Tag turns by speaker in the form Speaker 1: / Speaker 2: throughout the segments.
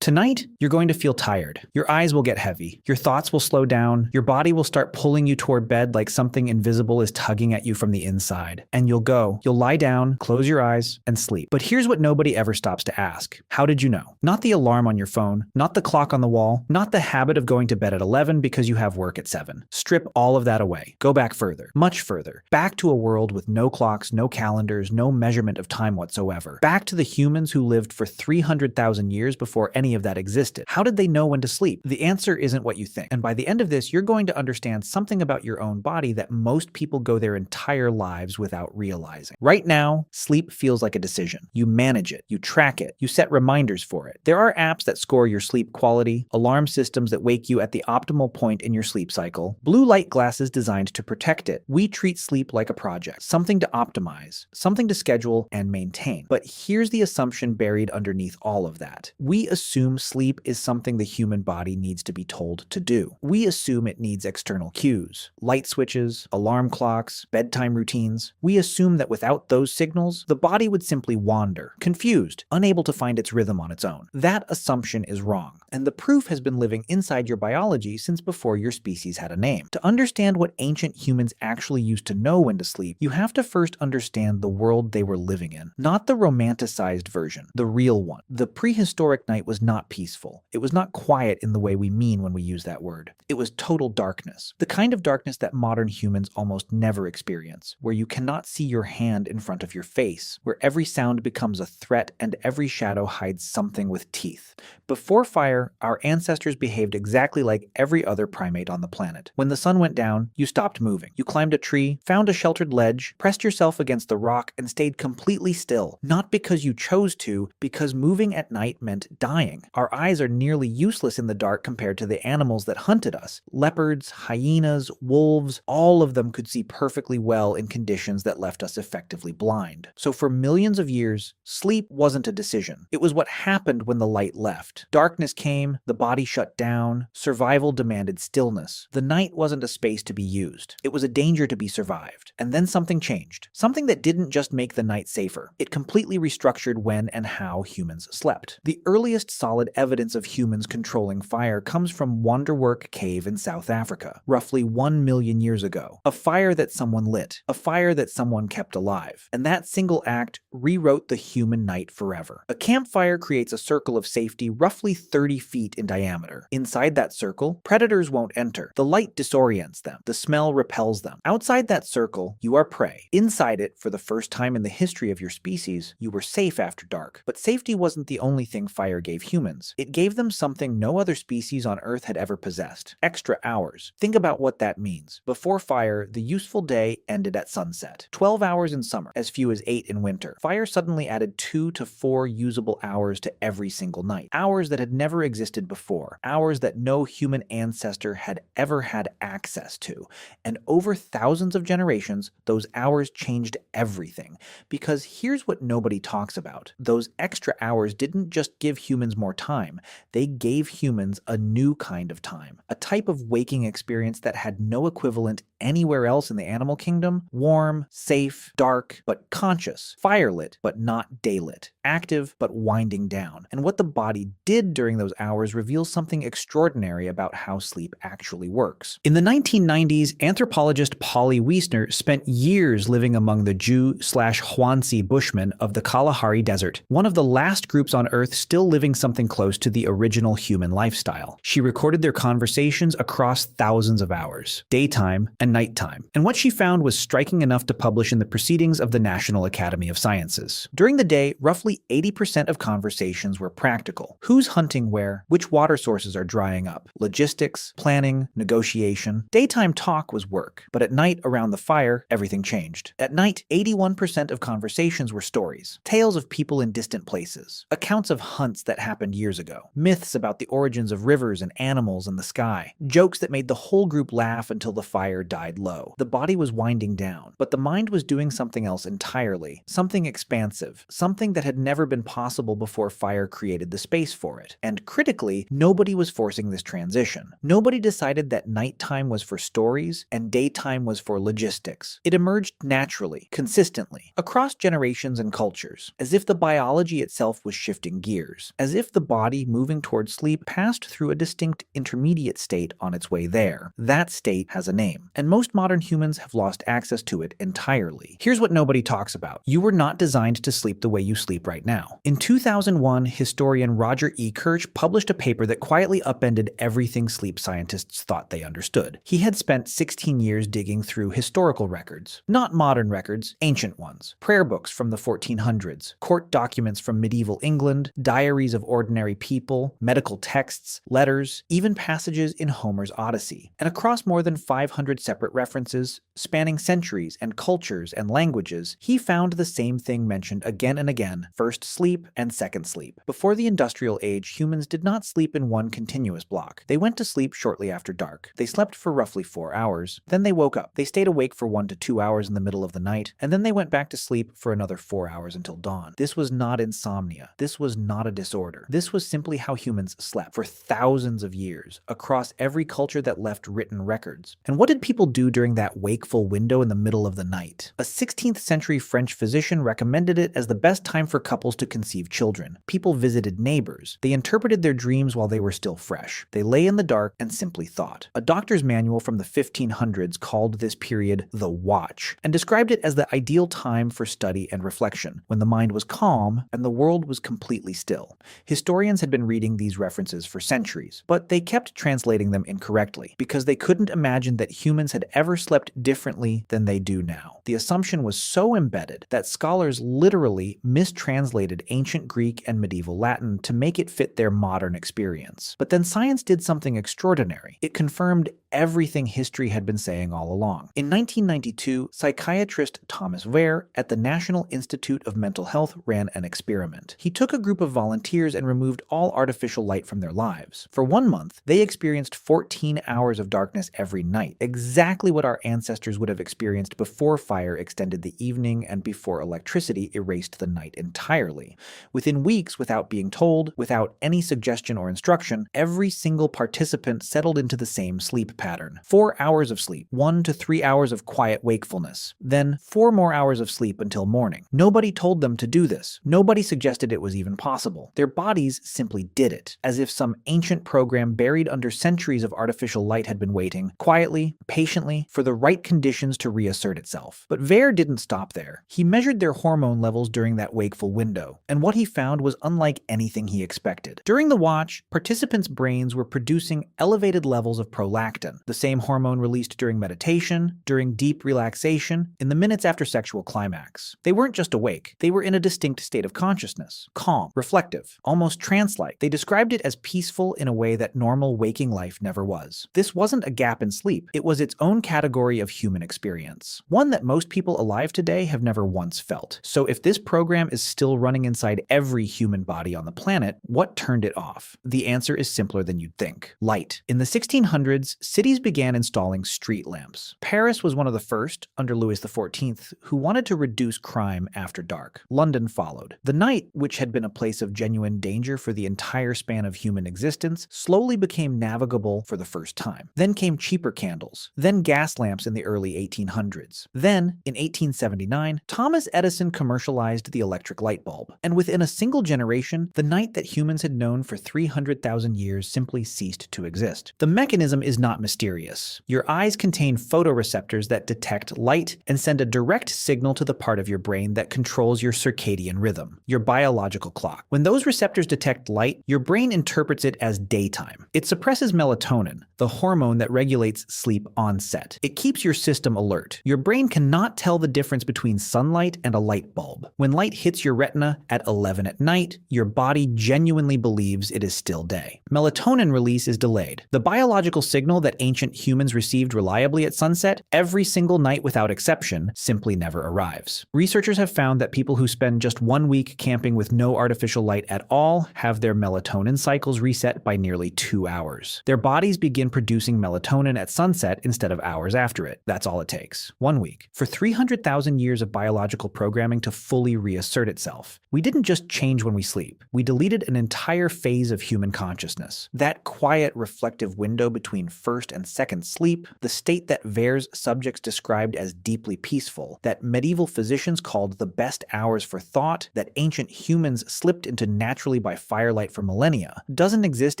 Speaker 1: Tonight, you're going to feel tired. Your eyes will get heavy. Your thoughts will slow down. Your body will start pulling you toward bed like something invisible is tugging at you from the inside. And you'll lie down, close your eyes, and sleep. But here's what nobody ever stops to ask. How did you know? Not the alarm on your phone, not the clock on the wall, not the habit of going to bed at 11 because you have work at 7. Strip all of that away. Go back further, much further. Back to a world with no clocks, no calendars, no measurement of time whatsoever. Back to the humans who lived for 300,000 years before any of that existed. How did they know when to sleep? The answer isn't what you think. And by the end of this, you're going to understand something about your own body that most people go their entire lives without realizing. Right now, sleep feels like a decision. You manage it, you track it, you set reminders for it. There are apps that score your sleep quality, alarm systems that wake you at the optimal point in your sleep cycle, blue light glasses designed to protect it. We treat sleep like a project, something to optimize, something to schedule and maintain. But here's the assumption buried underneath all of that. We assume sleep is something the human body needs to be told to do. We assume it needs external cues, light switches, alarm clocks, bedtime routines. We assume that without those signals, the body would simply wander, confused, unable to find its rhythm on its own. That assumption is wrong, and the proof has been living inside your biology since before your species had a name. To understand what ancient humans actually used to know when to sleep, you have to first understand the world they were living in, not the romanticized version, the real one. The prehistoric night was not peaceful. It was not quiet in the way we mean when we use that word. It was total darkness. The kind of darkness that modern humans almost never experience, where you cannot see your hand in front of your face, where every sound becomes a threat and every shadow hides something with teeth. Before fire, our ancestors behaved exactly like every other primate on the planet. When the sun went down, you stopped moving. You climbed a tree, found a sheltered ledge, pressed yourself against the rock, and stayed completely still. Not because you chose to, because moving at night meant dying. Our eyes are nearly useless in the dark compared to the animals that hunted us. Leopards, hyenas, wolves, all of them could see perfectly well in conditions that left us effectively blind. So for millions of years, sleep wasn't a decision. It was what happened when the light left. Darkness came, the body shut down, survival demanded stillness. The night wasn't a space to be used. It was a danger to be survived. And then something changed. Something that didn't just make the night safer. It completely restructured when and how humans slept. The earliest solid evidence of humans controlling fire comes from Wonderwerk Cave in South Africa, roughly 1 million years ago. A fire that someone lit, a fire that someone kept alive. And that single act rewrote the human night forever. A campfire creates a circle of safety roughly 30 feet in diameter. Inside that circle, predators won't enter. The light disorients them. The smell repels them. Outside that circle, you are prey. Inside it, for the first time in the history of your species, you were safe after dark. But safety wasn't the only thing fire gave humans. It gave them something no other species on Earth had ever possessed: extra hours. Think about what that means. Before fire, the useful day ended at sunset. 12 hours in summer, as few as 8 in winter. Fire suddenly added 2 to 4 usable hours to every single night. Hours that had never existed before. Hours that no human ancestor had ever had access to. And over thousands of generations, those hours changed everything. Because here's what nobody talks about. Those extra hours didn't just give humans more time. They gave humans a new kind of time. A type of waking experience that had no equivalent anywhere else in the animal kingdom. Warm, safe, dark, but conscious. Firelit, but not daylit. Active, but winding down. And what the body did during those hours reveals something extraordinary about how sleep actually works. In the 1990s, anthropologist Polly Wiesner spent years living among the Jew/Huansi Bushmen of the Kalahari Desert, one of the last groups on Earth still living something close to the original human lifestyle. She recorded their conversations across thousands of hours, daytime and nighttime, and what she found was striking enough to publish in the Proceedings of the National Academy of Sciences. During the day, roughly 80% of conversations were practical. Who's hunting where? Which water sources are drying up? Logistics, planning, negotiation. Daytime talk was work, but at night around the fire, everything changed. At night, 81% of conversations were stories, tales of people in distant places, accounts of hunts that happened years ago, myths about the origins of rivers and animals and the sky, jokes that made the whole group laugh until the fire died low. The body was winding down, but the mind was doing something else entirely, something expansive, something that had never been possible before fire created the space for it. And critically, nobody was forcing this transition. Nobody decided that nighttime was for stories and daytime was for logistics. It emerged naturally, consistently, across generations and cultures, as if the biology itself was shifting gears, as if if the body moving towards sleep passed through a distinct intermediate state on its way there. That state has a name, and most modern humans have lost access to it entirely. Here's what nobody talks about. You were not designed to sleep the way you sleep right now. In 2001, historian Roger E. Kirch published a paper that quietly upended everything sleep scientists thought they understood. He had spent 16 years digging through historical records. Not modern records, ancient ones. Prayer books from the 1400s, court documents from medieval England, diaries of ordinary people, medical texts, letters, even passages in Homer's Odyssey. And across more than 500 separate references, spanning centuries and cultures and languages, he found the same thing mentioned again and again: first sleep and second sleep. Before the industrial age, humans did not sleep in one continuous block. They went to sleep shortly after dark. They slept for roughly 4 hours. Then they woke up. They stayed awake for 1 to 2 hours in the middle of the night, and then they went back to sleep for another 4 hours until dawn. This was not insomnia. This was not a disorder. This was simply how humans slept for thousands of years, across every culture that left written records. And what did people do during that wakeful window in the middle of the night? A 16th century French physician recommended it as the best time for couples to conceive children. People visited neighbors. They interpreted their dreams while they were still fresh. They lay in the dark and simply thought. A doctor's manual from the 1500s called this period the watch, and described it as the ideal time for study and reflection, when the mind was calm and the world was completely still. Historians had been reading these references for centuries, but they kept translating them incorrectly, because they couldn't imagine that humans had ever slept differently than they do now. The assumption was so embedded that scholars literally mistranslated ancient Greek and medieval Latin to make it fit their modern experience. But then science did something extraordinary. It confirmed everything history had been saying all along. In 1992, psychiatrist Thomas Wehr at the National Institute of Mental Health ran an experiment. He took a group of volunteers and removed all artificial light from their lives. For 1 month, they experienced 14 hours of darkness every night, exactly what our ancestors would have experienced before fire extended the evening and before electricity erased the night entirely. Within weeks, without being told, without any suggestion or instruction, every single participant settled into the same sleep pattern. 4 hours of sleep, 1 to 3 hours of quiet wakefulness, then 4 more hours of sleep until morning. Nobody told them to do this. Nobody suggested it was even possible. Their bodies simply did it, as if some ancient program buried under centuries of artificial light had been waiting, quietly, patiently, for the right conditions to reassert itself. But Wehr didn't stop there. He measured their hormone levels during that wakeful window, and what he found was unlike anything he expected. During the watch, participants' brains were producing elevated levels of prolactin, the same hormone released during meditation, during deep relaxation, in the minutes after sexual climax. They weren't just awake, they were in a distinct state of consciousness, calm, reflective, almost trance-like. They described it as peaceful in a way that normal waking life never was. This wasn't a gap in sleep, it was its own category of human experience, one that most people alive today have never once felt. So if this program is still running inside every human body on the planet, what turned it off? The answer is simpler than you'd think: light. In the 1600s, cities began installing street lamps. Paris was one of the first, under Louis XIV, who wanted to reduce crime after dark. London followed. The night, which had been a place of genuine danger for the entire span of human existence, slowly became navigable for the first time. Then came cheaper candles, then gas lamps in the early 1800s. Then, in 1879, Thomas Edison commercialized the electric light bulb. And within a single generation, the night that humans had known for 300,000 years simply ceased to exist. The mechanism is not mysterious. Your eyes contain photoreceptors that detect light and send a direct signal to the part of your brain that controls your circadian rhythm, your biological clock. When those receptors detect light, your brain interprets it as daytime. It suppresses melatonin, the hormone that regulates sleep onset. It keeps your system alert. Your brain cannot tell the difference between sunlight and a light bulb. When light hits your retina at 11 at night, your body genuinely believes it is still day. Melatonin release is delayed. The biological signal that ancient humans received reliably at sunset, every single night without exception, simply never arrives. Researchers have found that people who spend just 1 week camping with no artificial light at all have their melatonin cycles reset by nearly 2 hours. Their bodies begin producing melatonin at sunset instead of hours after it. That's all it takes. 1 week. For 300,000 years of biological programming to fully reassert itself. We didn't just change when we sleep. We deleted an entire phase of human consciousness. That quiet, reflective window between first first and second sleep, the state that Vare's subjects described as deeply peaceful, that medieval physicians called the best hours for thought, that ancient humans slipped into naturally by firelight for millennia, doesn't exist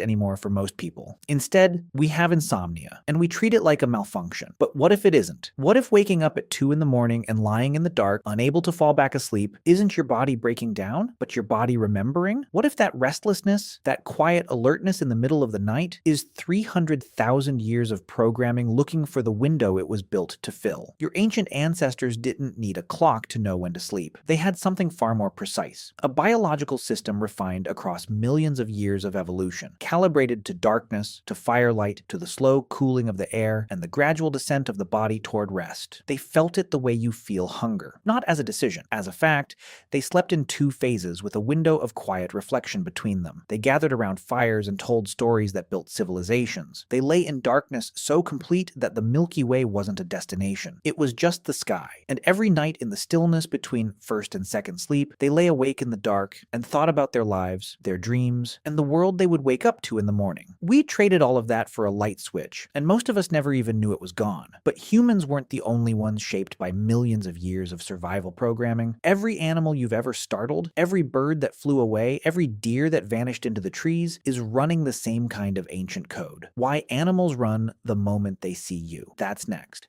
Speaker 1: anymore for most people. Instead, we have insomnia, and we treat it like a malfunction. But what if it isn't? What if waking up at 2 in the morning and lying in the dark, unable to fall back asleep, isn't your body breaking down, but your body remembering? What if that restlessness, that quiet alertness in the middle of the night, is 300,000 years of programming looking for the window it was built to fill? Your ancient ancestors didn't need a clock to know when to sleep. They had something far more precise, a biological system refined across millions of years of evolution, calibrated to darkness, to firelight, to the slow cooling of the air, and the gradual descent of the body toward rest. They felt it the way you feel hunger, not as a decision. As a fact, they slept in 2 phases with a window of quiet reflection between them. They gathered around fires and told stories that built civilizations. They lay in darkness so complete that the Milky Way wasn't a destination. It was just the sky. And every night in the stillness between first and second sleep, they lay awake in the dark and thought about their lives, their dreams, and the world they would wake up to in the morning. We traded all of that for a light switch, and most of us never even knew it was gone. But humans weren't the only ones shaped by millions of years of survival programming. Every animal you've ever startled, every bird that flew away, every deer that vanished into the trees is running the same kind of ancient code. Why animals run the moment they see you. That's next.